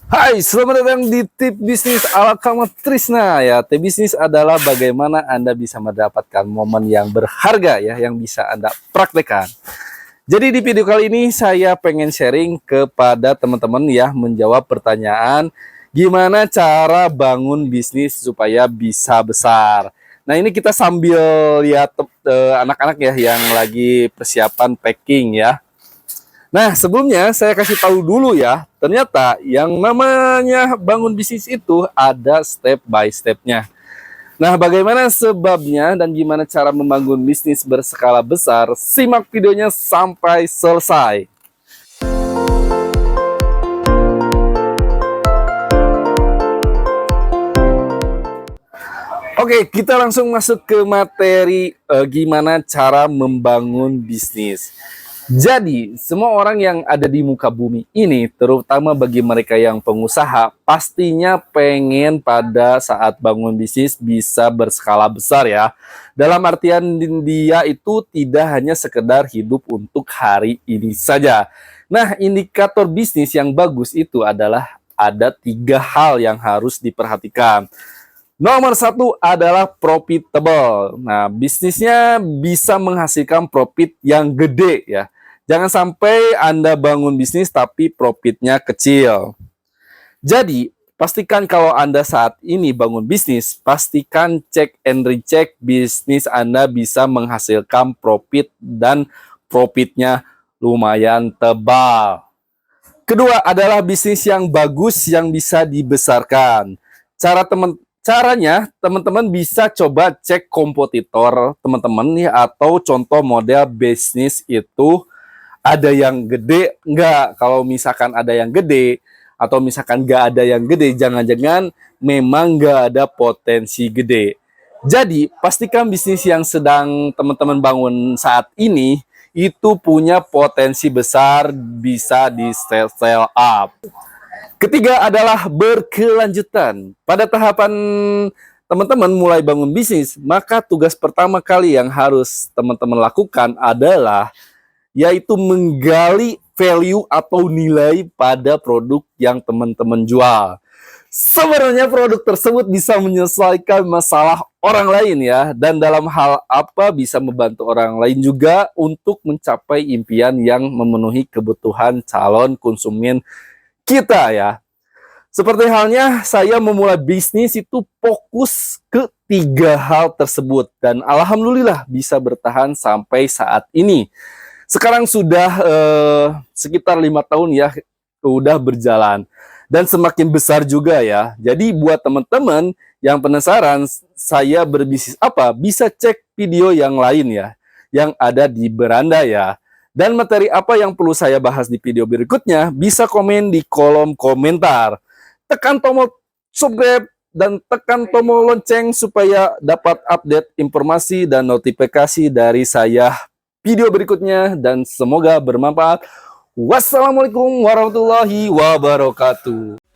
Hai, selamat datang di Tip Bisnis ala Kama Trisna ya. Tip bisnis adalah bagaimana Anda bisa mendapatkan momen yang berharga ya, yang bisa Anda praktekkan. Jadi di video kali ini saya pengen sharing kepada teman-teman ya, menjawab pertanyaan gimana cara bangun bisnis supaya bisa besar. Nah, ini kita sambil lihat anak-anak ya yang lagi persiapan packing ya. Nah, sebelumnya saya kasih tahu dulu ya, ternyata yang namanya bangun bisnis itu ada step by stepnya. Nah, bagaimana sebabnya dan gimana cara membangun bisnis berskala besar? Simak videonya sampai selesai. Oke, kita langsung masuk ke materi gimana cara membangun bisnis. Jadi, semua orang yang ada di muka bumi ini, terutama bagi mereka yang pengusaha, pastinya pengen pada saat bangun bisnis bisa berskala besar ya. Dalam artian dia itu tidak hanya sekedar hidup untuk hari ini saja. Nah, indikator bisnis yang bagus itu adalah ada 3 hal yang harus diperhatikan. Nomor 1 adalah profitable. Nah, bisnisnya bisa menghasilkan profit yang gede ya. Jangan sampai Anda bangun bisnis tapi profitnya kecil. Jadi, pastikan kalau Anda saat ini bangun bisnis, pastikan cek and recheck bisnis Anda bisa menghasilkan profit dan profitnya lumayan tebal. Kedua adalah bisnis yang bagus yang bisa dibesarkan. Caranya teman-teman bisa coba cek kompetitor teman-teman ya, atau contoh model bisnis itu ada yang gede enggak. Kalau misalkan ada yang gede atau misalkan enggak ada yang gede, jangan-jangan memang enggak ada potensi gede. Jadi pastikan bisnis yang sedang teman-teman bangun saat ini itu punya potensi besar, bisa di sell up. Ketiga adalah berkelanjutan. Pada tahapan teman-teman mulai bangun bisnis, maka tugas pertama kali yang harus teman-teman lakukan adalah yaitu menggali value atau nilai pada produk yang teman-teman jual. Sebenarnya produk tersebut bisa menyelesaikan masalah orang lain ya, dan dalam hal apa bisa membantu orang lain juga untuk mencapai impian yang memenuhi kebutuhan calon konsumen kita ya. Seperti halnya saya memulai bisnis itu fokus ke 3 hal tersebut dan alhamdulillah bisa bertahan sampai saat ini. Sekarang sudah sekitar 5 tahun ya udah berjalan dan semakin besar juga ya. Jadi buat teman-teman yang penasaran saya berbisnis apa, bisa cek video yang lain ya, yang ada di beranda ya. Dan materi apa yang perlu saya bahas di video berikutnya, bisa komen di kolom komentar. Tekan tombol subscribe dan tekan tombol lonceng supaya dapat update informasi dan notifikasi dari saya video berikutnya, dan semoga bermanfaat. Wassalamualaikum warahmatullahi wabarakatuh.